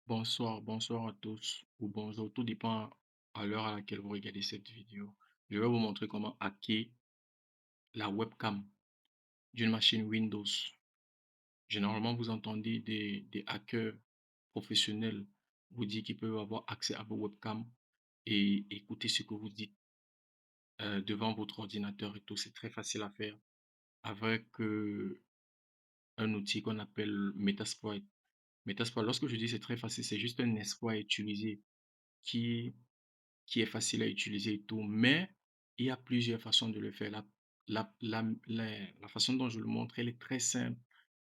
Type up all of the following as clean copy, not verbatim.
Bonsoir à tous, ou bonjour, tout dépend à l'heure à laquelle vous regardez cette vidéo. Je vais vous montrer comment hacker la webcam d'une machine Windows. Généralement, vous entendez des hackers professionnels vous dire qu'ils peuvent avoir accès à vos webcams et écouter ce que vous dites devant votre ordinateur et tout. C'est très facile à faire avec un outil qu'on appelle Metasploit. Metasploit, lorsque je dis c'est très facile, c'est juste un exploit à utiliser qui qui est facile à utiliser et tout, mais il y a plusieurs façons de le faire. La façon dont je le montre, elle est très simple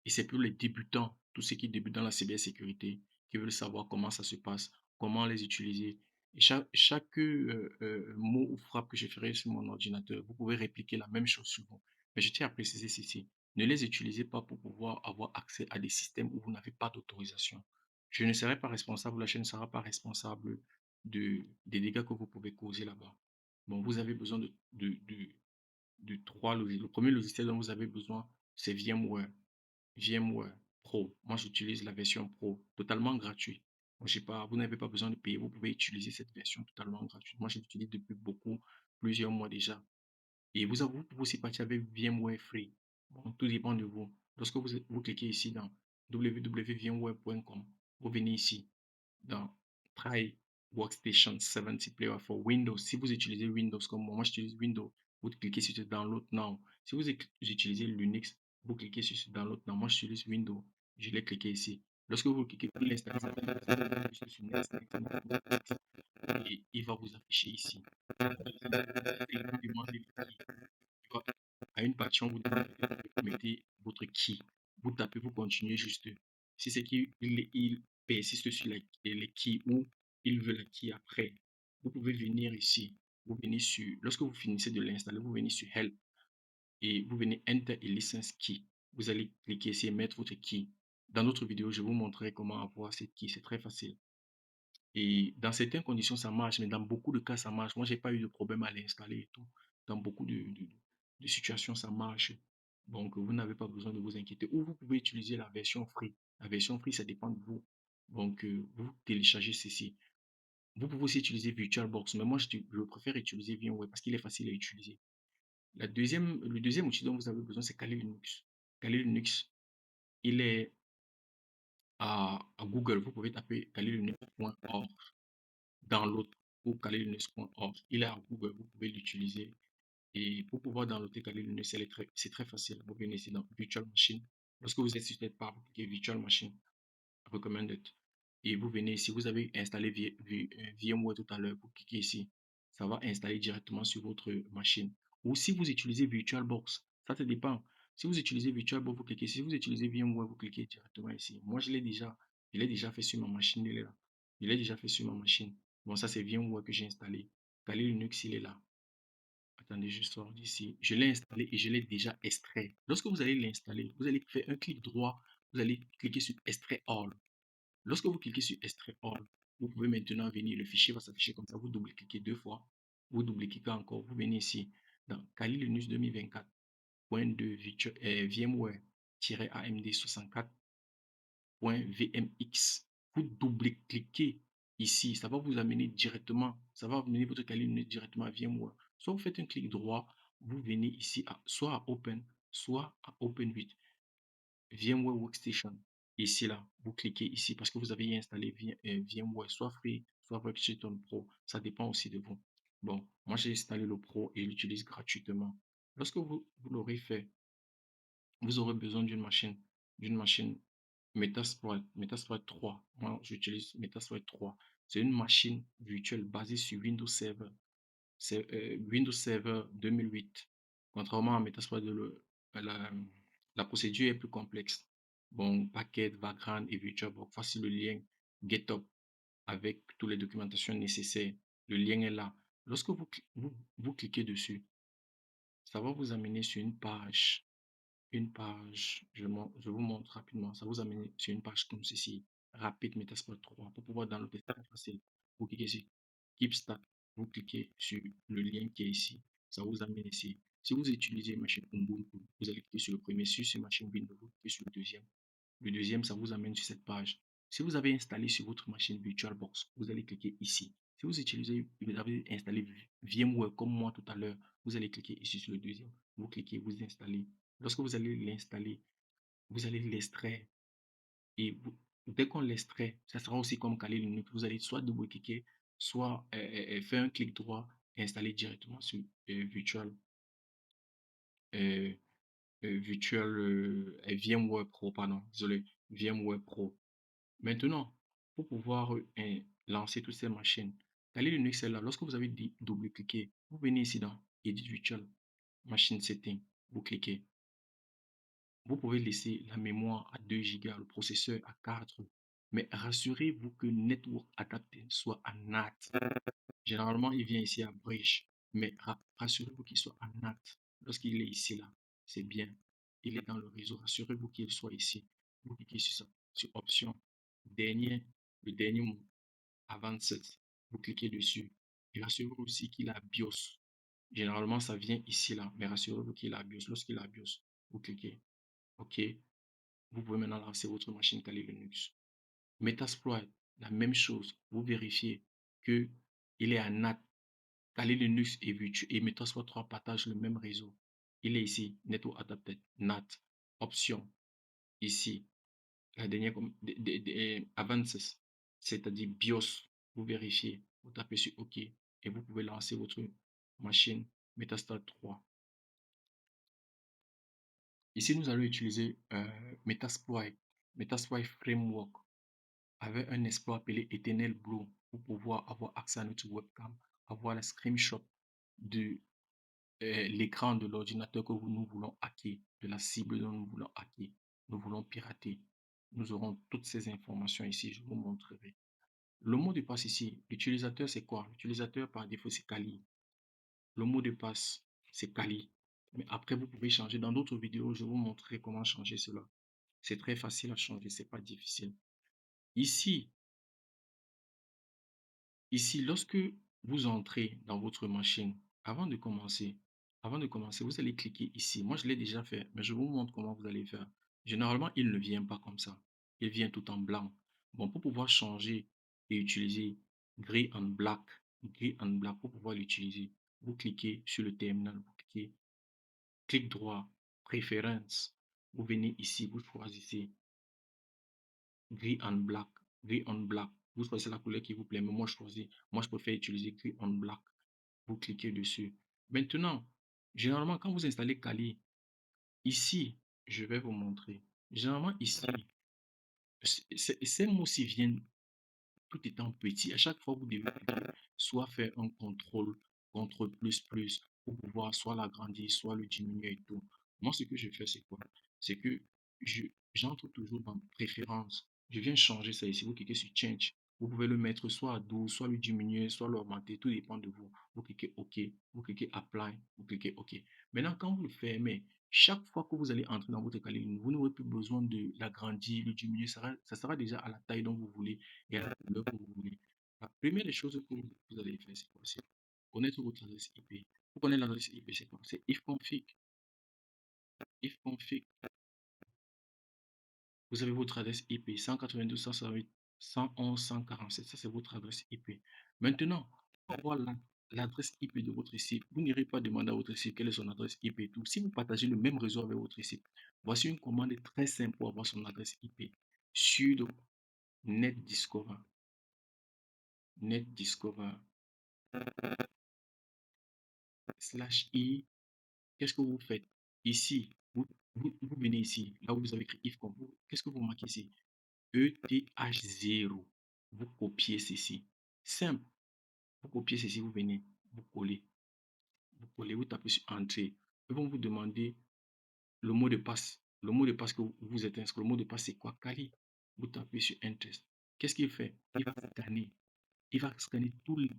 et c'est pour les débutants, tous ceux qui débutent dans la cybersécurité, qui veulent savoir comment ça se passe, comment les utiliser. Et chaque mot ou frappe que je ferai sur mon ordinateur, vous pouvez répliquer la même chose sur vous. Mais je tiens à préciser ceci, ne les utilisez pas pour pouvoir avoir accès à des systèmes où vous n'avez pas d'autorisation. Je ne serai pas responsable, la chaîne ne sera pas responsable des dégâts que vous pouvez causer là-bas. Bon, vous avez besoin de trois logiciels. Le premier logiciel dont vous avez besoin, c'est VMware. VMware Pro. Moi, j'utilise la version Pro, totalement gratuit. Moi, j'ai pas, vous n'avez pas besoin de payer, vous pouvez utiliser cette version totalement gratuite. Moi, je l'utilise depuis plusieurs mois déjà. Et vous pouvez aussi partir avec VMware Free. Bon, tout dépend de vous. Lorsque vous cliquez ici dans www.vmware.com, vous venez ici dans Try Workstation 70 Player for Windows. Si vous utilisez Windows comme moi, j'utilise Windows, vous cliquez sur ce Download Now. Si vous utilisez Linux, vous cliquez sur ce Download Now. Moi, j'utilise Windows. Je l'ai cliqué ici. Lorsque vous cliquez pour l'installer, sur Next, et il va vous afficher ici. Il vous demande le key. À une partie, on vous demande de mettre votre key. Vous tapez, vous continuez juste. Si c'est qu'il persiste sur les keys ou il veut la key après, vous pouvez venir ici. Vous venez sur, lorsque vous finissez de l'installer, vous venez sur Help et vous venez Enter a License Key. Vous allez cliquer ici et mettre votre key. Dans notre vidéo, je vous montrerai comment avoir cette key. C'est très facile. Et dans certaines conditions, ça marche, mais dans beaucoup de cas, ça marche. Moi, j'ai pas eu de problème à l'installer et tout. Dans beaucoup de situations, ça marche. Donc, vous n'avez pas besoin de vous inquiéter. Ou vous pouvez utiliser la version free. La version free, ça dépend de vous. Donc, vous téléchargez ceci. Vous pouvez aussi utiliser VirtualBox, mais moi, je préfère utiliser VMware parce qu'il est facile à utiliser. Le deuxième outil dont vous avez besoin, c'est Kali Linux. Kali Linux, il est à Google. Vous pouvez taper kalilinux.org download ou Kali Linux.org. Il est à Google, vous pouvez l'utiliser. Et pour pouvoir downloader Kali Linux, c'est très facile. Vous venez ici dans Virtual Machine. Lorsque vous êtes sur cette page, vous cliquez Virtual Machine Recommended. Et vous venez ici, vous avez installé VMware tout à l'heure, vous cliquez ici. Ça va installer directement sur votre machine. Ou si vous utilisez VirtualBox, ça te dépend. Si vous utilisez VirtualBox, vous cliquez ici. Si vous utilisez VMware, vous cliquez directement ici. Moi, je l'ai déjà fait sur ma machine, il est là. Je l'ai déjà fait sur ma machine. Bon, ça, c'est VMware que j'ai installé. Kali Linux, il est là. Attendez, je sors d'ici. Je l'ai installé et je l'ai déjà extrait. Lorsque vous allez l'installer, vous allez faire un clic droit. Vous allez cliquer sur Extrait All. Lorsque vous cliquez sur Extrait All, vous pouvez maintenant venir. Le fichier va s'afficher comme ça. Vous double-cliquez deux fois. Vous double-cliquez encore. Vous venez ici dans Kali Linux 2024.2 VMware-AMD64.vmx. Vous double-cliquez ici. Ça va vous amener directement. Ça va amener votre Kali Linux directement à VMware. Soit vous faites un clic droit. Vous venez ici soit à Open, soit à Open 8. VMware Workstation. Ici, là, vous cliquez ici parce que vous avez installé VMware, soit Free, soit Workstation Pro. Ça dépend aussi de vous. Bon, moi, j'ai installé le Pro et l'utilise gratuitement. Lorsque vous l'aurez fait, vous aurez besoin d'une machine Metasploit 3. Moi, j'utilise Metasploit 3. C'est une machine virtuelle basée sur Windows Server. C'est Windows Server 2008. Contrairement à Metasploit, la, la procédure est plus complexe. Bon, Packet, Vagrant et VirtualBox. Voici le lien GitHub avec toutes les documentations nécessaires. Le lien est là. Lorsque vous cliquez dessus, ça va vous amener sur je vous montre rapidement. Ça vous amène sur une page comme ceci. Rapide Metasploit 3. Pour pouvoir downloader, c'est très facile. Vous cliquez ici. Keep Start. Vous cliquez sur le lien qui est ici. Ça vous amène ici. Si vous utilisez une machine Ubuntu, vous allez cliquer sur le premier. Si c'est une machine Windows, vous cliquez sur le deuxième. Le deuxième, ça vous amène sur cette page. Si vous avez installé sur votre machine VirtualBox, vous allez cliquer ici. Si vous avez installé VMware comme moi tout à l'heure, vous allez cliquer ici sur le deuxième. Vous cliquez, vous installez. Lorsque vous allez l'installer, vous allez l'extraire. Et dès qu'on l'extrait, ça sera aussi comme Kali Linux. Vous allez soit double-cliquer, soit faire un clic droit et installer directement sur Virtual, euh, VMware Pro, pardon, désolé, VMware Pro. Maintenant, pour pouvoir lancer toutes ces machines, Kali Linux est là. Lorsque vous avez double-cliqué, vous venez ici dans Edit Virtual Machine Setting, vous cliquez. Vous pouvez laisser la mémoire à 2 Go, le processeur à 4, mais rassurez-vous que Network Adapter soit en NAT. Généralement, il vient ici à Bridge, mais rassurez-vous qu'il soit en NAT. Lorsqu'il est ici, là, c'est bien. Il est dans le réseau. Rassurez-vous qu'il soit ici. Vous cliquez sur ça, sur Option, le dernier mot, à 27. Vous cliquez dessus. Et rassurez-vous aussi qu'il a BIOS. Généralement, ça vient ici, là, mais rassurez-vous qu'il a BIOS. Lorsqu'il a BIOS, vous cliquez OK. Vous pouvez maintenant lancer votre machine Kali Linux. Metasploit, la même chose. Vous vérifiez que il est à NAT. Kali Linux et Metasploit 3 partagent le même réseau. Il est ici, Network Adapted, NAT, option, ici, la dernière, Advanced, c'est-à-dire BIOS. Vous vérifiez, vous tapez sur OK et vous pouvez lancer votre machine Metasploit 3. Ici, nous allons utiliser Metasploit Framework avec un exploit appelé Eternal Blue pour pouvoir avoir accès à notre webcam, avoir la screenshot de l'écran de l'ordinateur que nous voulons hacker, de la cible dont nous voulons hacker, nous voulons pirater. Nous aurons toutes ces informations ici, je vous montrerai. Le mot de passe ici, l'utilisateur c'est quoi? L'utilisateur par défaut c'est Kali. Le mot de passe c'est Kali. Mais après vous pouvez changer. Dans d'autres vidéos, je vous montrerai comment changer cela. C'est très facile à changer, c'est pas difficile. Ici, Ici, lorsque vous entrez dans votre machine, avant de commencer, vous allez cliquer ici. Moi, je l'ai déjà fait, mais je vous montre comment vous allez faire. Généralement, il ne vient pas comme ça. Il vient tout en blanc. Bon, pour pouvoir changer et utiliser gris and black pour pouvoir l'utiliser, vous cliquez sur le terminal, vous cliquez clic droit, préférences. Vous venez ici, vous choisissez gris and black, gris on black. Vous choisissez la couleur qui vous plaît, mais moi je préfère utiliser gris on black. Vous cliquez dessus. Maintenant, généralement, quand vous installez Kali, ici, je vais vous montrer. Généralement, ici, ces mots-ci viennent tout étant petit. À chaque fois, vous devez soit faire un contrôle plus, pour pouvoir soit l'agrandir, soit le diminuer et tout. Moi, ce que je fais, c'est quoi? C'est que j'entre toujours dans préférence. Je viens changer ça ici. Vous cliquez sur Change. Vous pouvez le mettre soit à 12, soit le diminuer, soit l'augmenter. Tout dépend de vous. Vous cliquez OK. Vous cliquez Apply. Vous cliquez OK. Maintenant, quand vous le fermez, chaque fois que vous allez entrer dans votre calibre, vous n'aurez plus besoin de l'agrandir, le diminuer. Ça sera déjà à la taille dont vous voulez et à la couleur que vous voulez. La première des choses que vous allez faire, c'est quoi? C'est connaître votre adresse IP. Pour connaître l'adresse IP, c'est quoi? C'est ifconfig. Ifconfig. Vous avez votre adresse IP 192.168.111.147. Ça, c'est votre adresse IP. Maintenant, pour avoir l'adresse IP de votre site, vous n'irez pas demander à votre site quelle est son adresse IP et tout. Si vous partagez le même réseau avec votre site, voici une commande très simple pour avoir son adresse IP. Sudo netdiscover. Netdiscover /i. Qu'est-ce que vous faites? Ici, vous venez ici, là où vous avez écrit ifcom. Qu'est-ce que vous marquez ici? ETH0. Vous copiez ceci. Simple. Vous copiez ceci, vous venez, vous collez. Vous collez, vous tapez sur Entrée. Ils vont vous demander le mot de passe. Le mot de passe que vous êtes inscrit. Le mot de passe, c'est quoi? Kali. Vous tapez sur Enter. Qu'est-ce qu'il fait? Il va scanner. Il va scanner toutes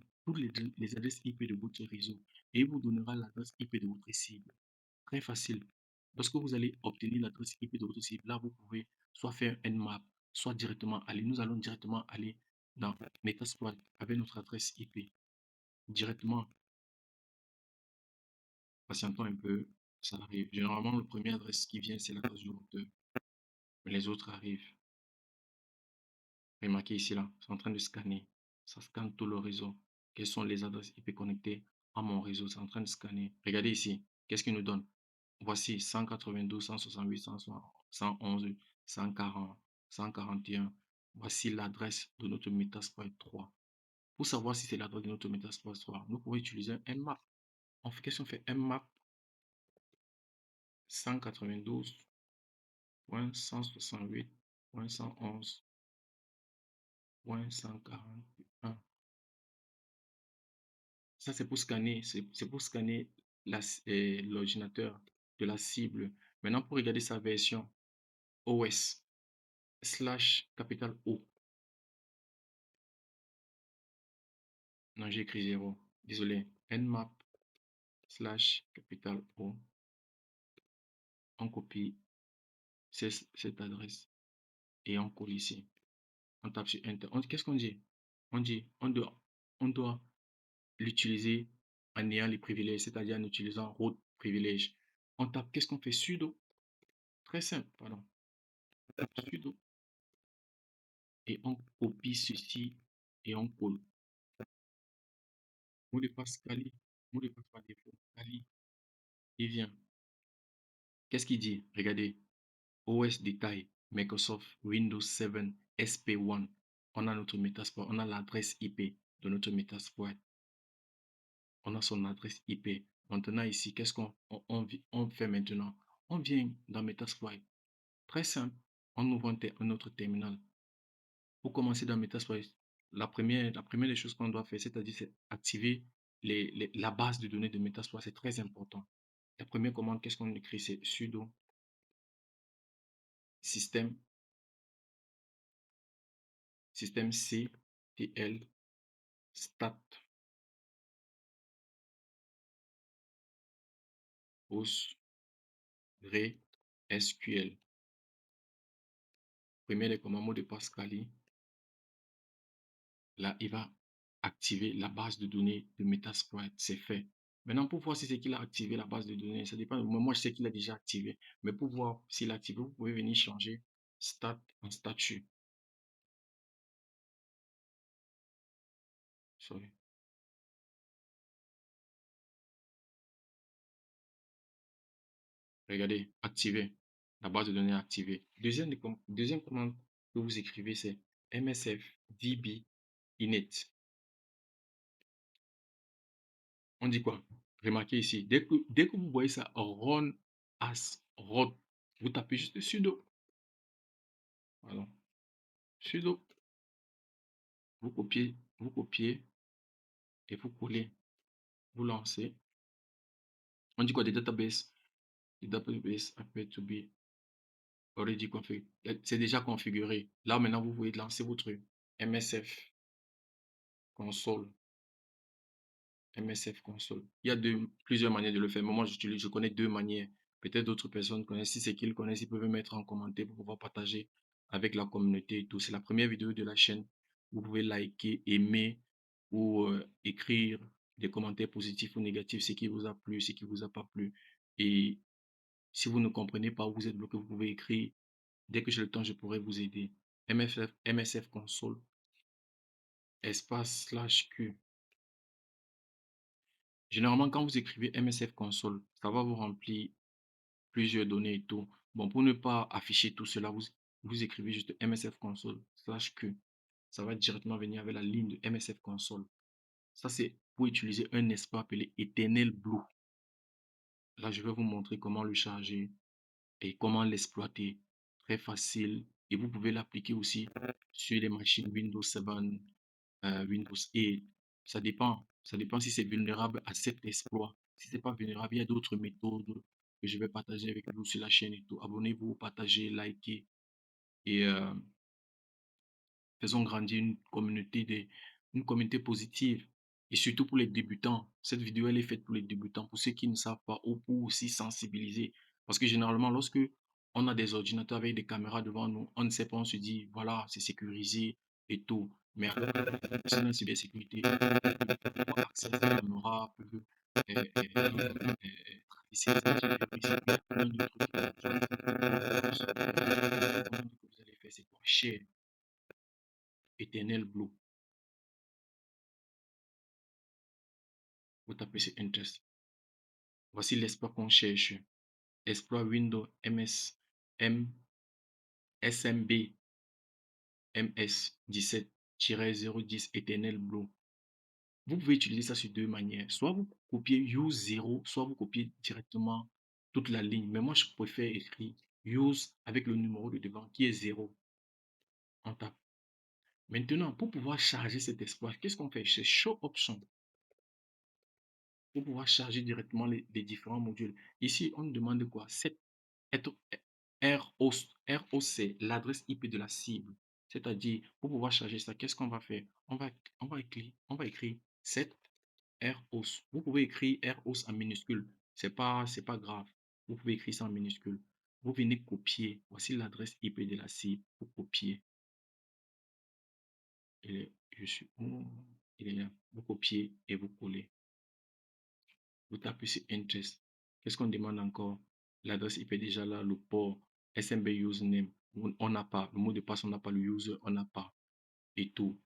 les adresses IP de votre réseau et il vous donnera l'adresse IP de votre cible. Très facile. Lorsque vous allez obtenir l'adresse IP de votre cible, là, vous pouvez soit faire un Nmap, soit directement aller. Nous allons directement aller dans Metasploit avec notre adresse IP. Directement, patientons un peu, ça arrive. Généralement, le premier adresse qui vient, c'est l'adresse du routeur. Mais les autres arrivent. Remarquez ici, là, c'est en train de scanner. Ça scanne tout le réseau. Quelles sont les adresses IP connectées à mon réseau? C'est en train de scanner. Regardez ici. Qu'est-ce qu'il nous donne? Voici 192, 168, 111, 140, 141. Voici l'adresse de notre Metasploit 3. Pour savoir si c'est l'adresse de notre Metasploit 3, nous pouvons utiliser un mmap. Qu'est-ce qu'on fait? Mmap 192.168.111.141. Ça, c'est pour scanner, c'est pour scanner l'ordinateur de la cible. Maintenant, pour regarder sa version OS slash capital O. Non, j'ai écrit 0. Désolé. Nmap slash capital O. On copie cette adresse et on colle ici. On tape sur Enter. Qu'est-ce qu'on dit? On doit l'utiliser en ayant les privilèges, c'est-à-dire en utilisant root privilège. On tape, qu'est-ce qu'on fait? Sudo. Très simple, pardon. On tape sudo et on copie ceci et on colle. Mot de passe Kali. Mot de passe par défaut. Kali. Il vient. Qu'est-ce qu'il dit? Regardez. OS détail. Microsoft Windows 7 SP1. On a notre Metasploit. On a l'adresse IP de notre Metasploit. On a son adresse IP. Maintenant ici, qu'est-ce qu'on fait maintenant? On vient dans Metasploit. Très simple. On ouvre un autre terminal. Pour commencer dans Metasploit, la première des choses qu'on doit faire, c'est-à-dire c'est activer la base de données de Metasploit. C'est très important. La première commande, qu'est-ce qu'on écrit? C'est sudo système ctl stat PostgreSQL. Premier des commandes, mot de passe Kali. Là, il va activer la base de données de Metasploit. C'est fait. Maintenant, pour voir si c'est qu'il a activé la base de données, ça dépend. Moi, je sais qu'il a déjà activé. Mais pour voir s'il a activé, vous pouvez venir changer stat en statut. Sorry. Regardez, activé. La base de données activée. Deuxième commande que vous écrivez, c'est msf db init. On dit quoi? Remarquez ici, dès que vous voyez ça, run as root, vous tapez juste sudo. Voilà. Sudo. Vous copiez et vous collez. Vous lancez. On dit quoi? The database appear to be already configured. C'est déjà configuré. Là, maintenant, vous pouvez lancer votre MSF console. MSF console. Il y a plusieurs manières de le faire. Moi, je connais deux manières. Peut-être d'autres personnes connaissent. Si c'est qu'ils connaissent, ils peuvent mettre en commentaire pour pouvoir partager avec la communauté et tout. C'est la première vidéo de la chaîne. Vous pouvez liker, aimer ou écrire des commentaires positifs ou négatifs, ce qui vous a plu, ce qui vous a pas plu. Et si vous ne comprenez pas, vous êtes bloqué, vous pouvez écrire. Dès que j'ai le temps, je pourrai vous aider. MSF console, espace slash Q. Généralement, quand vous écrivez MSF console, ça va vous remplir plusieurs données et tout. Bon, pour ne pas afficher tout cela, vous écrivez juste MSF console slash Q. Ça va directement venir avec la ligne de MSF console. Ça, c'est pour utiliser un espace appelé Eternal Blue. Là, je vais vous montrer comment le charger et comment l'exploiter. Très facile. Et vous pouvez l'appliquer aussi sur les machines Windows 7, Windows 8. Ça dépend. Ça dépend si c'est vulnérable à cet exploit. Si c'est pas vulnérable, il y a d'autres méthodes que je vais partager avec vous sur la chaîne et tout. Abonnez-vous, partagez, likez et faisons grandir une communauté positive. Et surtout pour les débutants. Cette vidéo, elle est faite pour les débutants, pour ceux qui ne savent pas ou pour aussi sensibiliser. Parce que généralement, lorsque on a des ordinateurs avec des caméras devant nous, on ne sait pas, on se dit, voilà, c'est sécurisé et tout. Mais c'est la cybersécurité, avoir accès à ces caméras, peut traverser plein de trucs. La commande que vous allez faire, c'est quoi? Share. Eternal Blue. Vous tapez sur Interest. Voici l'exploit qu'on cherche. Exploit Windows MS, M, SMB MS 17-010 Eternal Blue. Vous pouvez utiliser ça sur deux manières. Soit vous copiez use 0, soit vous copiez directement toute la ligne. Mais moi, je préfère écrire use avec le numéro de devant qui est 0. On tape. Maintenant, pour pouvoir charger cet exploit, qu'est-ce qu'on fait? C'est Show Option pour pouvoir charger directement les différents modules. Ici, on nous demande quoi? ROC, c'est l'adresse IP de la cible. C'est-à-dire, pour pouvoir charger ça, qu'est-ce qu'on va faire? On va écrire 7 ROC. Vous pouvez écrire ROC en minuscule. C'est pas grave. Vous pouvez écrire ça en minuscule. Vous venez copier. Voici l'adresse IP de la cible. Vous copiez. Je suis où? Il est là. Vous copiez et vous collez. Vous tapez sur Interest. Qu'est-ce qu'on demande encore? L'adresse IP est déjà là, le port, SMB username, on n'a pas. Le mot de passe, on n'a pas. Le user, on n'a pas. Et tout.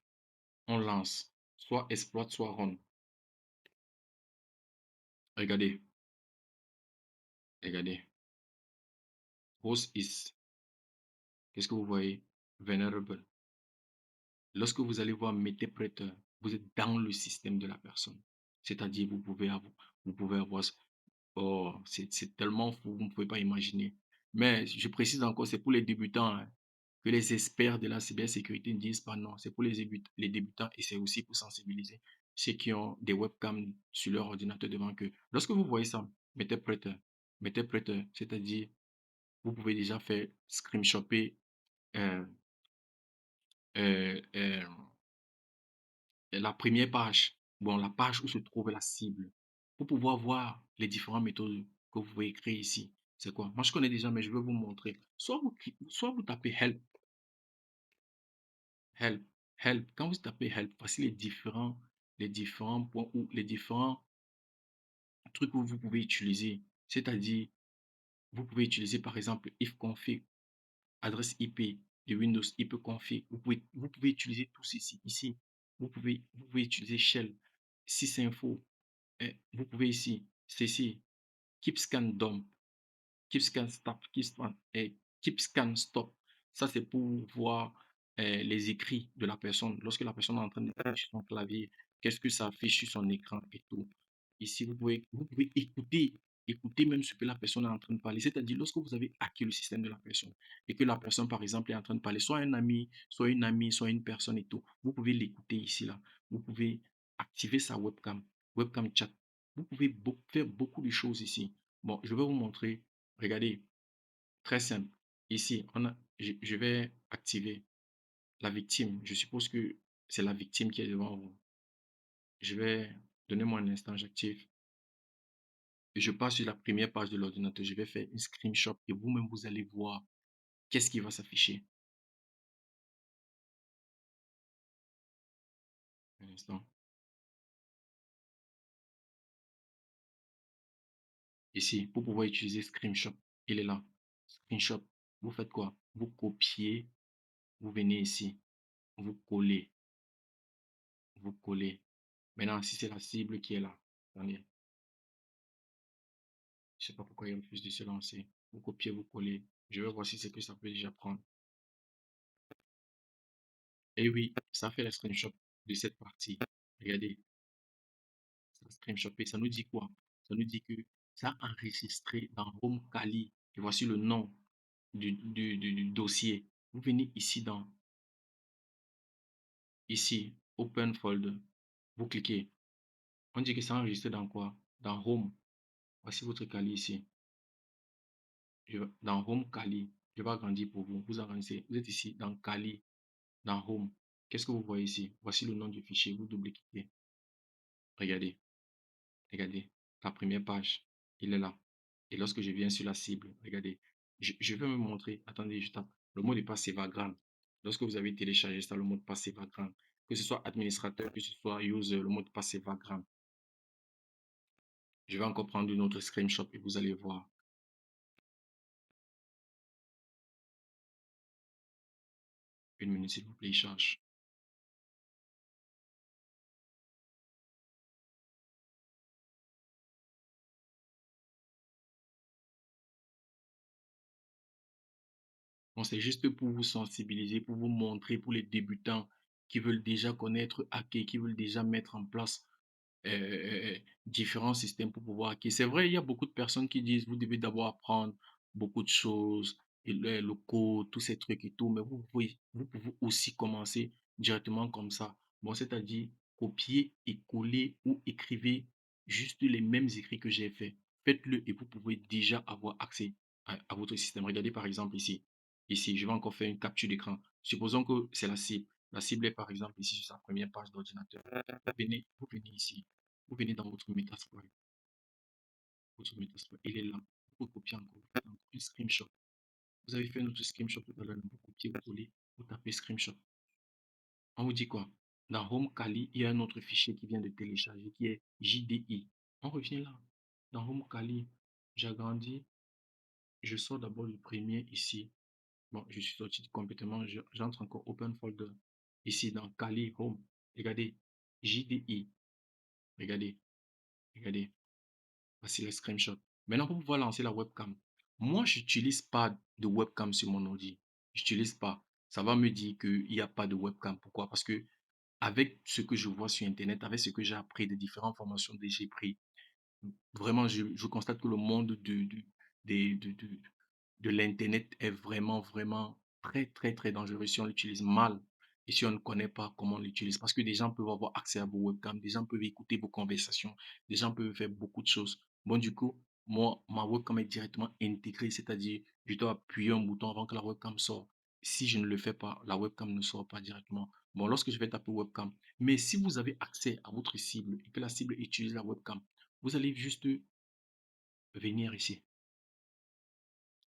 On lance. Soit exploit, soit run. Regardez. Regardez. Host is. Qu'est-ce que vous voyez? Vulnerable. Lorsque vous allez voir mettez prêteur, vous êtes dans le système de la personne. C'est-à-dire, vous pouvez avoir. Oh, c'est tellement fou, vous ne pouvez pas imaginer. Mais je précise encore, c'est pour les débutants, hein, que les experts de la cybersécurité ne disent pas non. C'est pour les débutants et c'est aussi pour sensibiliser ceux qui ont des webcams sur leur ordinateur devant eux. Lorsque vous voyez ça, mettez prêteur, c'est-à-dire vous pouvez déjà faire screenshopper euh, euh, euh, la première page, bon, la page où se trouve la cible, pour pouvoir voir les différentes méthodes que vous pouvez écrire ici. C'est quoi? Moi, je connais déjà, mais je vais vous montrer. Soit vous tapez help, help. Quand vous tapez help, voici les différents points ou les différents trucs que vous pouvez utiliser. C'est-à-dire, vous pouvez utiliser par exemple ifconfig, adresse IP de Windows, ipconfig. Vous pouvez utiliser tout ceci ici. Vous pouvez utiliser shell, sysinfo. Vous pouvez ici, ceci, keep scan dump, keep scan stop, keep scan stop. Ça, c'est pour voir les écrits de la personne. Lorsque la personne est en train de taper sur son clavier, qu'est-ce que ça affiche sur son écran et tout. Ici, vous pouvez écouter même ce que la personne est en train de parler. C'est-à-dire, lorsque vous avez hacké le système de la personne et que la personne, par exemple, est en train de parler, soit un ami, soit une amie, soit une personne et tout, vous pouvez l'écouter ici, là. Vous pouvez activer sa webcam chat. Vous pouvez faire beaucoup de choses ici. Bon, je vais vous montrer. Regardez, très simple. Ici, je vais activer la victime. Je suppose que c'est la victime qui est devant vous. Je vais donner moi un instant, j'active. Et je passe sur la première page de l'ordinateur. Je vais faire une screenshot et vous-même, vous allez voir qu'est-ce qui va s'afficher. Un instant. Ici, pour pouvoir utiliser screenshot, il est là. Screenshot, vous faites quoi? Vous copiez, vous venez ici, vous collez, vous collez. Maintenant, si c'est la cible qui est là, attendez, je sais pas pourquoi il refuse de se lancer. Vous copiez, vous collez. Je vais voir si c'est que ça peut déjà prendre. Et oui, ça fait la screenshot de cette partie. Regardez, ça screenshot. Ça nous dit quoi? Ça nous dit que ça a enregistré dans Home Kali. Et voici le nom du dossier. Vous venez ici, Open Folder. Vous cliquez. On dit que c'est enregistré dans quoi? Dans Home. Voici votre Kali ici. Dans Home Kali. Je vais agrandir pour vous. Vous agrandissez. Vous êtes ici dans Kali, dans Home. Qu'est-ce que vous voyez ici? Voici le nom du fichier. Vous double-cliquez. Regardez. Regardez. La première page. Il est là. Et lorsque je viens sur la cible, regardez. Je vais me montrer. Attendez, je tape. Le mot de passe, c'est Vagrant. Lorsque vous avez téléchargé ça, le mot de passe, c'est Vagrant. Que ce soit administrateur, que ce soit user, le mot de passe, c'est Vagrant. Je vais encore prendre une autre screenshot et vous allez voir. Une minute, s'il vous plaît, il charge. Bon, c'est juste pour vous sensibiliser, pour vous montrer, pour les débutants qui veulent déjà connaître Hacker, qui veulent déjà mettre en place différents systèmes pour pouvoir hacker. C'est vrai, il y a beaucoup de personnes qui disent, vous devez d'abord apprendre beaucoup de choses, et le code, tous ces trucs et tout, mais vous pouvez aussi commencer directement comme ça. Bon, c'est-à-dire copier et coller ou écrivez juste les mêmes écrits que j'ai fait. Faites-le et vous pouvez déjà avoir accès à votre système. Regardez par exemple ici. Ici, je vais encore faire une capture d'écran. Supposons que c'est la cible. La cible est par exemple ici sur sa première page d'ordinateur. Vous venez ici. Vous venez dans votre Metasploit. Votre Metasploit, il est là. Vous copiez encore. Vous faites encore un screenshot. Vous avez fait notre screenshot tout à l'heure. Vous copiez, vous collez, vous tapez screenshot. On vous dit quoi? Dans Home Kali, il y a un autre fichier qui vient de télécharger qui est JDI. On revient là. Dans Home Kali, j'agrandis. Je sors d'abord le premier ici. Bon, je suis sorti complètement. J'entre encore Open Folder. Ici, dans Kali Home. Regardez. JDI. Regardez. Regardez. Voici le screenshot. Maintenant, pour pouvoir lancer la webcam. Moi, je n'utilise pas de webcam sur mon ordi. Je n'utilise pas. Ça va me dire qu'il n'y a pas de webcam. Pourquoi? Parce que avec ce que je vois sur Internet, avec ce que j'ai appris, des différentes formations que j'ai prises, vraiment, je constate que le monde des- de l'Internet est vraiment, vraiment très, très, très dangereux si on l'utilise mal et si on ne connaît pas comment on l'utilise. Parce que des gens peuvent avoir accès à vos webcams, des gens peuvent écouter vos conversations, des gens peuvent faire beaucoup de choses. Bon, du coup, moi, ma webcam est directement intégrée, c'est-à-dire, je dois appuyer un bouton avant que la webcam sorte. Si je ne le fais pas, la webcam ne sort pas directement. Bon, lorsque je vais taper webcam, mais si vous avez accès à votre cible et que la cible utilise la webcam, vous allez juste venir ici.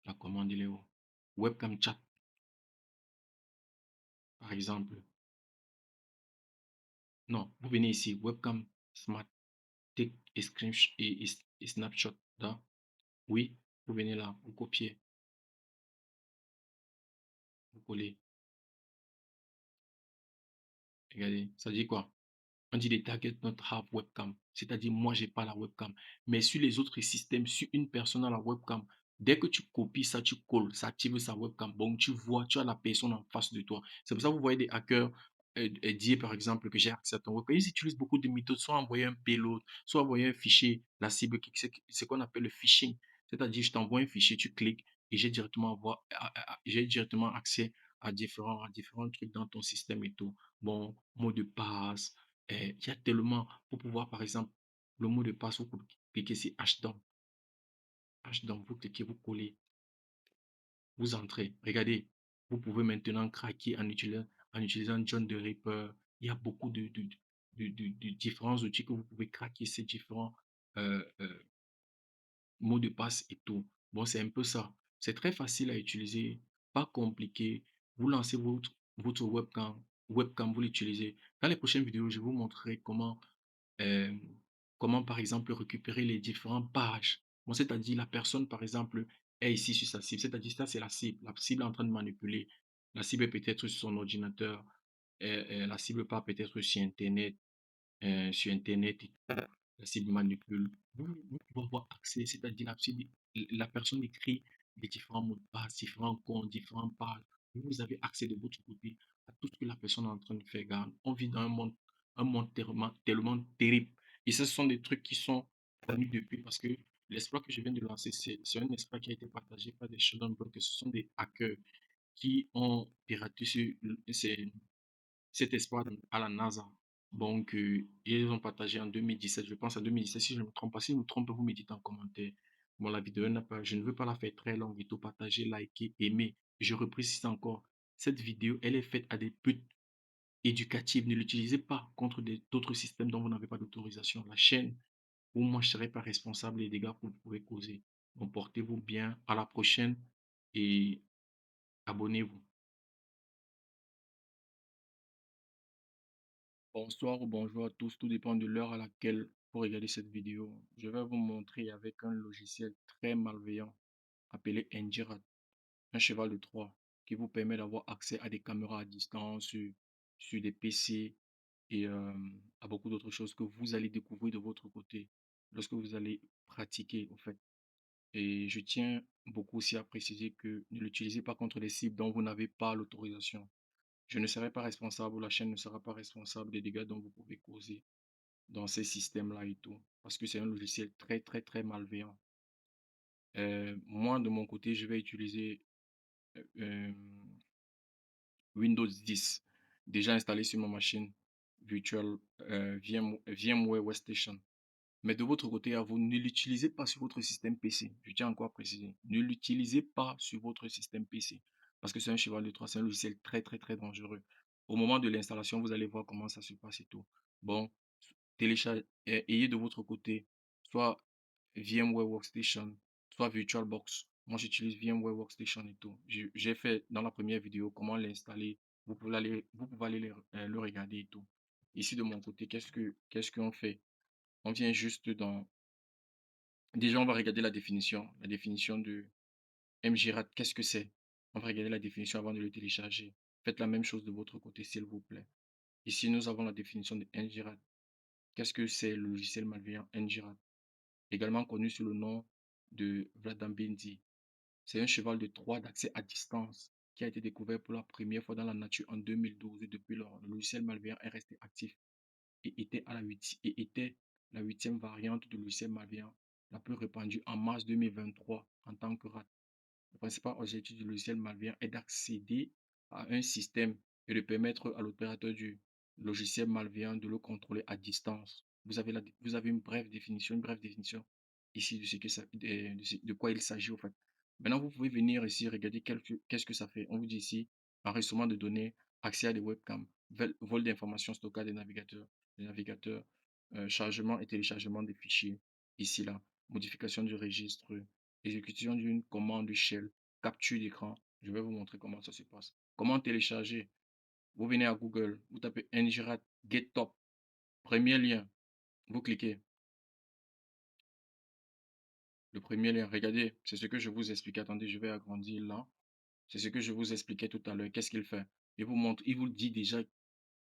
La commande, il est où? Webcam chat, par exemple. Non, vous venez ici, webcam smart, take et screenshot et snapshot. Là. Oui, vous venez là, vous copiez, vous collez. Regardez, ça dit quoi? On dit les targets not have webcam, c'est-à-dire moi j'ai pas la webcam. Mais sur les autres systèmes, sur une personne a la webcam, dès que tu copies ça, tu colles, ça active sa webcam. Bon, tu vois, tu as la personne en face de toi. C'est pour ça que vous voyez des hackers dire par exemple que j'ai accès à ton webcam. Ils utilisent beaucoup de méthodes, soit envoyer un payload, soit envoyer un fichier, la cible, c'est ce qu'on appelle le phishing. C'est-à-dire, je t'envoie un fichier, tu cliques et j'ai directement accès à différents trucs dans ton système et tout. Bon, mot de passe, il y a tellement, pour pouvoir, par exemple, le mot de passe, vous cliquez sur HDOM. HDOM, vous cliquez, vous collez, vous entrez. Regardez, vous pouvez maintenant craquer en utilisant John the Ripper. Il y a beaucoup de différents outils que vous pouvez craquer ces différents euh, euh, mots de passe et tout. Bon, c'est un peu ça. C'est très facile à utiliser, pas compliqué. Vous lancez votre webcam, vous l'utilisez. Dans les prochaines vidéos, je vous montrerai euh, comment, par exemple, récupérer les différentes pages. Bon, c'est-à-dire, la personne, par exemple, est ici sur sa cible. C'est-à-dire, ça, c'est la cible. La cible est en train de manipuler. La cible est peut-être sur son ordinateur. La cible part peut-être sur Internet et tout. La cible manipule. Vous pouvez avoir accès, c'est-à-dire la personne écrit les différents mots de passe, différents comptes, différents pages. Vous avez accès de votre côté à tout ce que la personne est en train de faire. Regarde, on vit dans un monde tellement, tellement terrible. Et ce sont des trucs qui sont connus depuis parce que l'espoir que je viens de lancer, c'est un espoir qui a été partagé par des children blockers. Ce sont des hackers qui ont piraté cet espoir à la NASA. Donc, ils ont partagé en 2017, je pense en 2017, si je ne me trompe pas. Si je me trompe, vous me dites en commentaire. Bon, la vidéo n'a pas, je ne veux pas la faire très longue et tout, partager, liker, aimer. Je reprécise encore, cette vidéo, elle est faite à des buts éducatifs. Ne l'utilisez pas contre d'autres systèmes dont vous n'avez pas d'autorisation. La chaîne où moi je ne serai pas responsable des dégâts que vous pouvez causer. Donc, portez-vous bien. À la prochaine et abonnez-vous. Bonsoir ou bonjour à tous, tout dépend de l'heure à laquelle vous regardez cette vidéo. Je vais vous montrer avec un logiciel très malveillant appelé Ngirat, un cheval de Troie qui vous permet d'avoir accès à des caméras à distance sur des PC et à beaucoup d'autres choses que vous allez découvrir de votre côté lorsque vous allez pratiquer, en fait. Et je tiens beaucoup aussi à préciser que ne l'utilisez pas contre les cibles dont vous n'avez pas l'autorisation. Je ne serai pas responsable, ou la chaîne ne sera pas responsable des dégâts dont vous pouvez causer dans ces systèmes-là et tout, parce que c'est un logiciel très, très, très malveillant. Moi, de mon côté, je vais utiliser euh, Windows 10, déjà installé sur ma machine virtuelle VMware Workstation. Mais de votre côté, à vous, ne l'utilisez pas sur votre système PC. Je tiens encore à préciser. Ne l'utilisez pas sur votre système PC. Parce que c'est un cheval de Troie, c'est un logiciel très, très, très dangereux. Au moment de l'installation, vous allez voir comment ça se passe et tout. Bon, téléchargez, ayez de votre côté soit VMware Workstation, soit VirtualBox. Moi, j'utilise VMware Workstation et tout. J'ai fait dans la première vidéo comment l'installer. Vous pouvez aller le regarder et tout. Ici, de mon côté, qu'est-ce qu'on fait? On vient juste dans... Déjà, on va regarder la définition. La définition de MJRAT, qu'est-ce que c'est? On va regarder la définition avant de le télécharger. Faites la même chose de votre côté, s'il vous plaît. Ici, nous avons la définition de NGRAT. Qu'est-ce que c'est le logiciel malveillant NGRAT? Également connu sous le nom de Vladimir. C'est un cheval de Troie d'accès à distance qui a été découvert pour la première fois dans la nature en 2012 et depuis lors, le logiciel malveillant est resté actif et était la huitième variante du logiciel malveillant la plus répandue en mars 2023 en tant que RAT. Le principal objectif du logiciel malveillant est d'accéder à un système et de permettre à l'opérateur du logiciel malveillant de le contrôler à distance. Vous avez une brève définition ici de, ce que ça, de quoi il s'agit au fait. Maintenant, vous pouvez venir ici regarder qu'est-ce que ça fait. On vous dit ici enregistrement de données, accès à des webcams, vol d'informations, stockage des navigateurs, chargement et téléchargement des fichiers. Ici, là, modification du registre, exécution d'une commande shell, capture d'écran. Je vais vous montrer comment ça se passe. Comment télécharger? Vous venez à Google, vous tapez ngrad GetTop, premier lien, vous cliquez. Le premier lien, regardez, c'est ce que je vous expliquais. Attendez, je vais agrandir là. C'est ce que je vous expliquais tout à l'heure. Qu'est-ce qu'il fait? Il vous montre, il vous dit déjà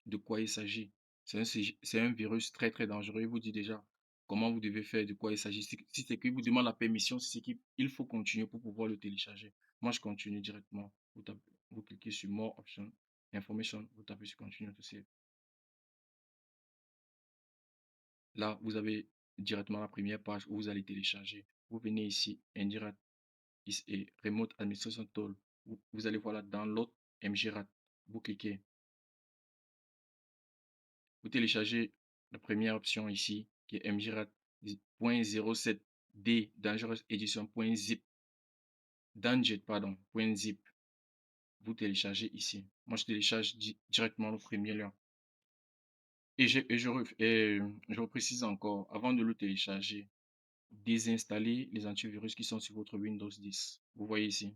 de quoi il s'agit. C'est un virus très très dangereux. Il vous dit déjà comment vous devez faire, de quoi il s'agit. Si c'est qu'il vous demande la permission, si c'est qu'il faut continuer pour pouvoir le télécharger. Moi, je continue directement. Vous cliquez sur More Options, Information, vous tapez sur Continue to save. Là, vous avez directement la première page où vous allez télécharger. Vous venez ici, Indirect et Remote Administration Tool. Vous allez voir là, Download MGRAT. Vous cliquez. Vous téléchargez la première option ici, qui est mjrat.07d Dangerous Edition.zip, Danjet, pardon, .zip. Vous téléchargez ici. Moi, je télécharge directement le premier lien. Je reprécise encore, avant de le télécharger, désinstaller les antivirus qui sont sur votre Windows 10. Vous voyez ici.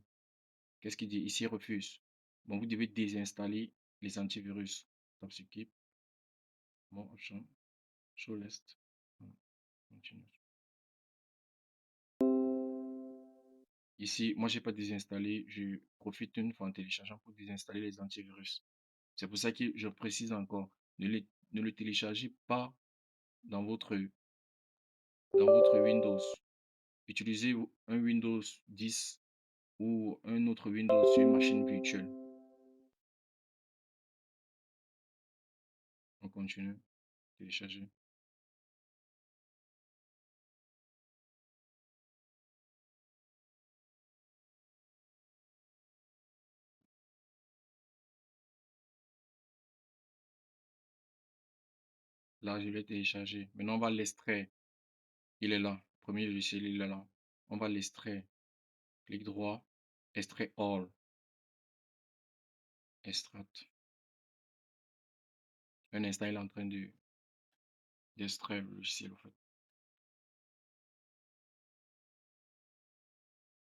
Qu'est-ce qu'il dit? Ici, refuse. Bon, vous devez désinstaller les antivirus. Top skip. Bon, option. Show list. Continue. Ici, moi, j'ai pas désinstallé. Je profite une fois en téléchargeant pour désinstaller les antivirus. C'est pour ça que je précise encore, ne le téléchargez pas dans votre Windows. Utilisez un Windows 10 ou un autre Windows sur une machine virtuelle. On continue. Télécharger. Là, je l'ai téléchargé. Maintenant, on va l'extraire. Il est là. Premier logiciel, il est là. On va l'extraire. Clic droit. Extrait all. Extract. Un instant, il est en train d'extraire le logiciel, en fait.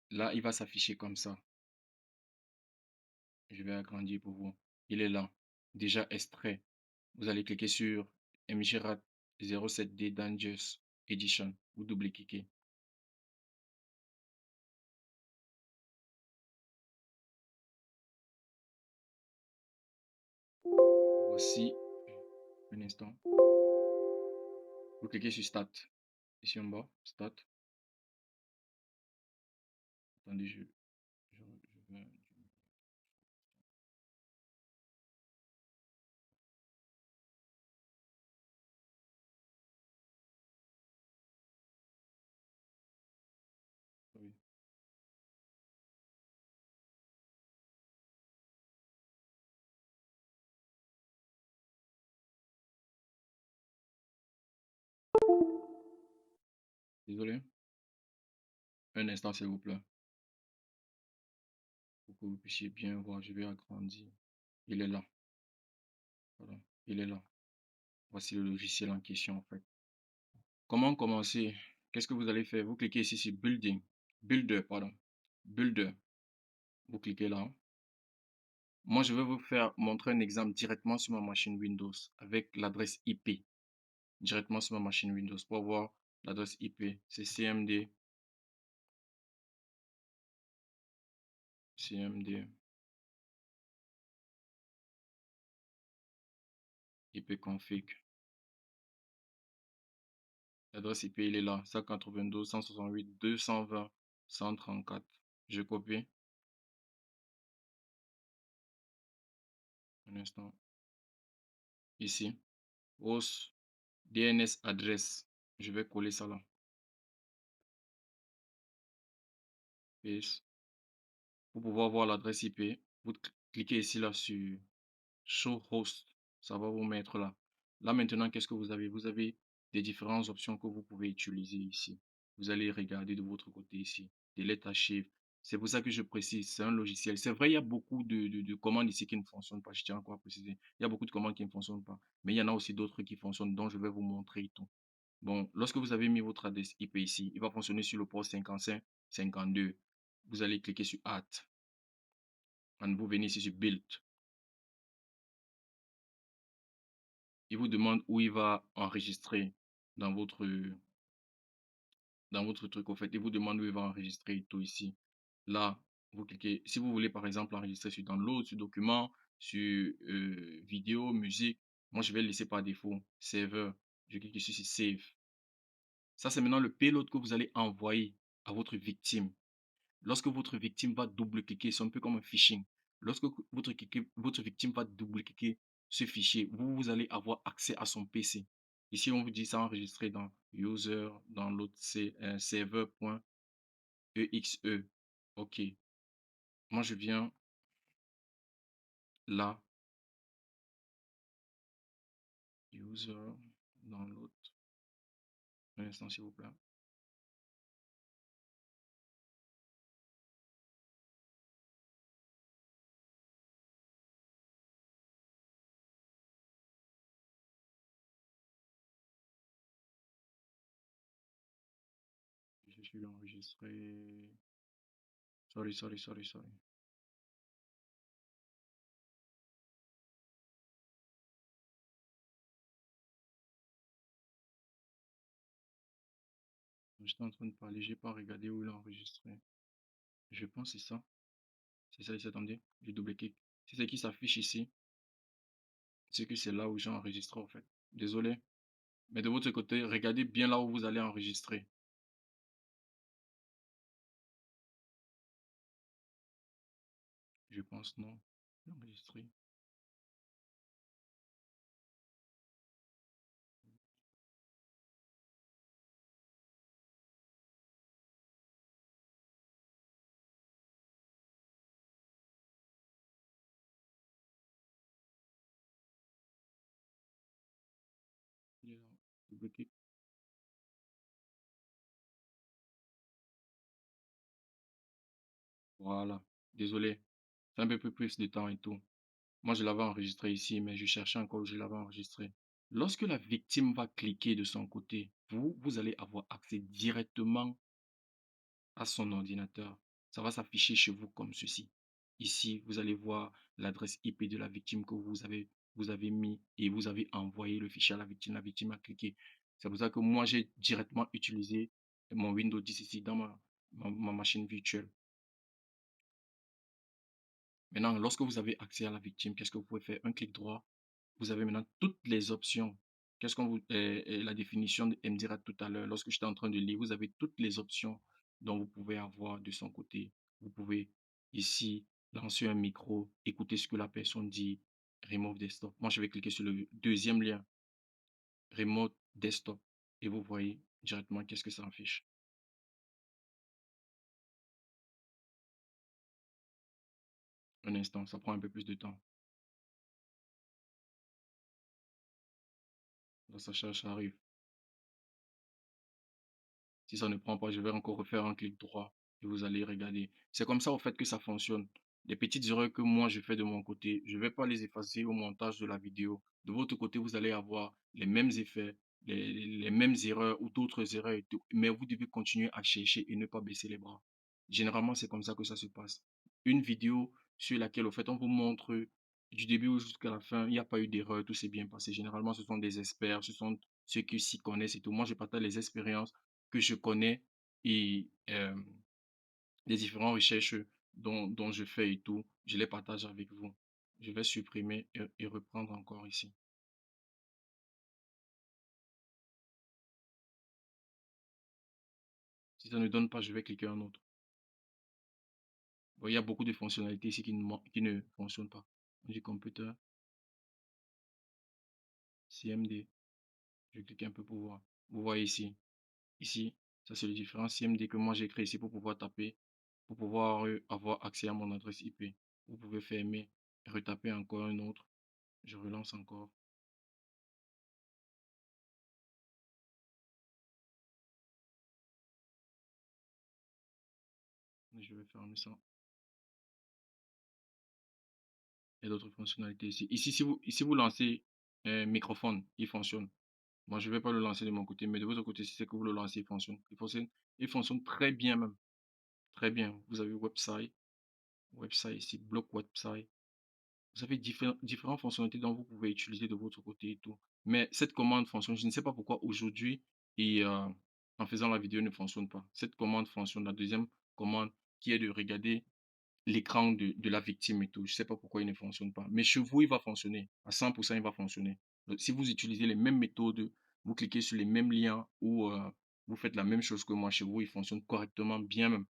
Là, il va s'afficher comme ça. Je vais agrandir pour vous. Il est là. Déjà extrait. Vous allez cliquer sur MGRAT 07D Dangerous Edition. Vous double-cliquez. Voici un instant. Vous cliquez sur Start. Ici en bas, Start. Attendez, je vais... Oui, désolé. Un instant, s'il vous plaît, pour que vous puissiez bien voir. Je vais agrandir. Il est là. Voilà. Il est là. Voici le logiciel en question, en fait. Comment commencer? Qu'est-ce que vous allez faire? Vous cliquez ici sur Building. Builder, pardon. Builder. Vous cliquez là. Moi, je vais vous faire montrer un exemple directement sur ma machine Windows avec l'adresse IP. Directement sur ma machine Windows pour voir l'adresse IP. C'est cmd ipconfig. L'adresse IP, il est là. 192, 168, 220, 134. Je copie. Un instant. Ici. Host DNS adresse. Je vais coller ça là. Paste. Pour pouvoir voir l'adresse IP, vous cliquez ici là sur Show Host. Ça va vous mettre là. Là maintenant, qu'est-ce que vous avez? Vous avez des différentes options que vous pouvez utiliser ici. Vous allez regarder de votre côté ici. Delete archive. C'est pour ça que je précise, c'est un logiciel. C'est vrai, il y a beaucoup de commandes ici qui ne fonctionnent pas. Je tiens encore à préciser. Il y a beaucoup de commandes qui ne fonctionnent pas. Mais il y en a aussi d'autres qui fonctionnent, dont je vais vous montrer tout. Bon, lorsque vous avez mis votre adresse IP ici, il va fonctionner sur le port 55, 52. Vous allez cliquer sur Add. Vous venez ici sur Build. Il vous demande où il va enregistrer dans votre truc. En fait, il vous demande où il va enregistrer tout ici. Là, vous cliquez. Si vous voulez, par exemple, enregistrer sur Download, sur Document, sur Vidéo, musique, moi, je vais le laisser par défaut. Saver. Je clique ici sur Save. Ça, c'est maintenant le payload que vous allez envoyer à votre victime. Lorsque votre victime va double-cliquer, c'est un peu comme un phishing. Lorsque votre victime va double-cliquer ce fichier, vous allez avoir accès à son PC. Ici, on vous dit ça enregistré dans user, dans l'autre serveur.exe. OK. Moi, je viens là, user, dans l'autre. Un instant, s'il vous plaît. Je suis enregistré. Sorry, sorry, sorry, sorry. J'étais en train de parler, j'ai pas regardé où il a enregistré. Je pense que c'est ça. C'est ça ici, attendez. Je double-clique. C'est ce qui s'affiche ici. C'est que c'est là où j'ai enregistré en fait. Désolé. Mais de votre côté, regardez bien là où vous allez enregistrer. Je pense non. Enregistrer. Il est là. Double-clic. Voilà. Désolé. C'est un peu plus de temps et tout. Moi, je l'avais enregistré ici, mais je cherchais encore où je l'avais enregistré. Lorsque la victime va cliquer de son côté, vous allez avoir accès directement à son ordinateur. Ça va s'afficher chez vous comme ceci. Ici, vous allez voir l'adresse IP de la victime que vous avez mis et vous avez envoyé le fichier à la victime. La victime a cliqué. C'est pour ça que moi, j'ai directement utilisé mon Windows 10 ici dans ma machine virtuelle. Maintenant, lorsque vous avez accès à la victime, qu'est-ce que vous pouvez faire? Un clic droit. Vous avez maintenant toutes les options. Qu'est-ce qu'on vous, la définition de MDRAT tout à l'heure, lorsque j'étais en train de lire, vous avez toutes les options dont vous pouvez avoir de son côté. Vous pouvez ici lancer un micro, écouter ce que la personne dit, Remove Desktop. Moi, je vais cliquer sur le deuxième lien, Remote Desktop, et vous voyez directement qu'est-ce que ça affiche. Un instant, ça prend un peu plus de temps. Dans sa charge, ça arrive. Si ça ne prend pas, je vais encore refaire un clic droit et vous allez regarder. C'est comme ça au fait que ça fonctionne. Les petites erreurs que moi je fais de mon côté, je ne vais pas les effacer au montage de la vidéo. De votre côté, vous allez avoir les mêmes effets, les mêmes erreurs ou d'autres erreurs et tout. Mais vous devez continuer à chercher et ne pas baisser les bras. Généralement, c'est comme ça que ça se passe. Une vidéo sur laquelle, au fait, on vous montre du début jusqu'à la fin, il n'y a pas eu d'erreur, tout s'est bien passé. Généralement, ce sont des experts, ce sont ceux qui s'y connaissent et tout. Moi, je partage les expériences que je connais et les différentes recherches dont je fais et tout, je les partage avec vous. Je vais supprimer et reprendre encore ici. Si ça ne donne pas, je vais cliquer un autre. Bon, il y a beaucoup de fonctionnalités ici qui ne fonctionnent pas. Du computer, CMD, je clique un peu pour voir. Vous voyez ici, ici, ça c'est le différent CMD que moi j'ai créé ici pour pouvoir taper, pour pouvoir avoir accès à mon adresse IP. Vous pouvez fermer, retaper encore un autre. Je relance encore. Je vais fermer ça. Il y a d'autres fonctionnalités ici. Ici, si vous lancez un microphone, il fonctionne. Moi, je ne vais pas le lancer de mon côté, mais de votre côté, si c'est que vous le lancez, il fonctionne. Il fonctionne très bien même. Très bien. Vous avez website ici, bloc website. Vous avez différentes fonctionnalités dont vous pouvez utiliser de votre côté et tout. Mais cette commande fonctionne. Je ne sais pas pourquoi aujourd'hui et en faisant la vidéo ne fonctionne pas. Cette commande fonctionne. La deuxième commande qui est de regarder l'écran de la victime et tout. Je ne sais pas pourquoi il ne fonctionne pas. Mais chez vous, il va fonctionner. À 100%, il va fonctionner. Donc, si vous utilisez les mêmes méthodes, vous cliquez sur les mêmes liens ou vous faites la même chose que moi chez vous, il fonctionne correctement, bien même.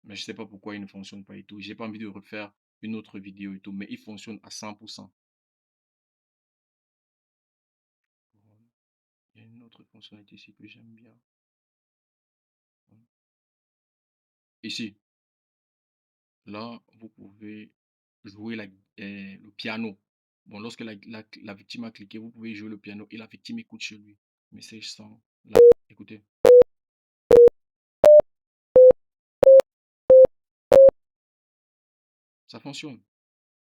Mais je ne sais pas pourquoi il ne fonctionne pas et tout. J'ai pas envie de refaire une autre vidéo et tout, mais il fonctionne à 100%. Il y a une autre fonctionnalité ici que j'aime bien. Ici, là, vous pouvez jouer le piano. Bon, lorsque la victime a cliqué, vous pouvez jouer le piano et la victime écoute chez lui. Message sans. Là, écoutez. Ça fonctionne.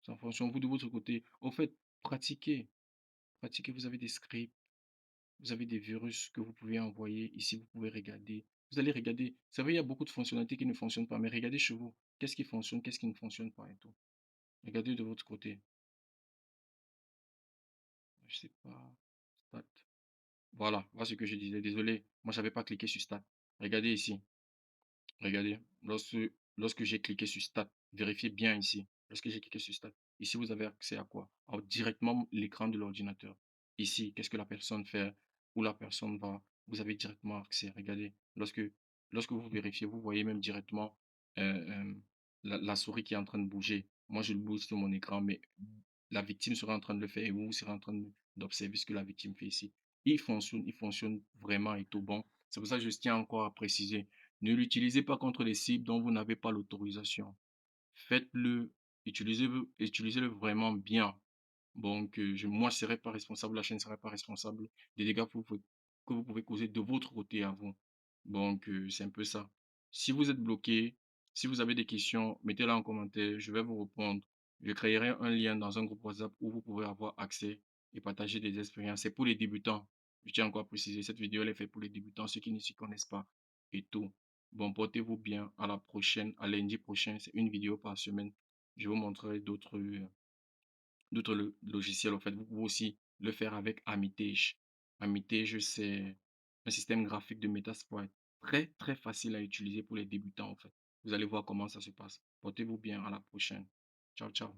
Ça fonctionne. Vous, de votre côté, en fait, pratiquez. Pratiquez. Vous avez des scripts, vous avez des virus que vous pouvez envoyer. Ici, vous pouvez regarder. Vous allez regarder. Vous savez, il y a beaucoup de fonctionnalités qui ne fonctionnent pas, mais regardez chez vous. Qu'est-ce qui fonctionne, qu'est-ce qui ne fonctionne pas et tout. Regardez de votre côté. Je sais pas. Stat. Voilà ce que je disais. Désolé, moi, je n'avais pas cliqué sur Start. Regardez ici. Regardez. Lorsque j'ai cliqué sur Start, vérifiez bien ici. Lorsque j'ai cliqué sur Start, ici, vous avez accès à quoi? Directement l'écran de l'ordinateur. Ici, qu'est-ce que la personne fait? Où la personne va? Vous avez directement accès. Regardez. Lorsque vous vérifiez, vous voyez même directement euh, euh, la souris qui est en train de bouger. Moi, je le bouge sur mon écran, mais la victime sera en train de le faire et vous serez en train d'observer ce que la victime fait ici. Il fonctionne vraiment et tout bon. C'est pour ça que je tiens encore à préciser. Ne l'utilisez pas contre les cibles dont vous n'avez pas l'autorisation. Faites-le, utilisez-le vraiment bien. Donc, moi, je ne serai pas responsable, la chaîne ne serait pas responsable des dégâts que vous pouvez causer de votre côté à vous. Donc, c'est un peu ça. Si vous êtes bloqué, si vous avez des questions, mettez-les en commentaire, je vais vous répondre. Je créerai un lien dans un groupe WhatsApp où vous pourrez avoir accès et partager des expériences. C'est pour les débutants. Je tiens encore à préciser, cette vidéo elle est faite pour les débutants, ceux qui ne s'y connaissent pas et tout. Bon, portez-vous bien. À la prochaine, à lundi prochain. C'est une vidéo par semaine. Je vous montrerai d'autres logiciels. En fait, vous pouvez aussi le faire avec Amitage. Amitage, c'est un système graphique de Metasploit très, très facile à utiliser pour les débutants, en fait. Vous allez voir comment ça se passe. Portez-vous bien. À la prochaine. Ciao, ciao.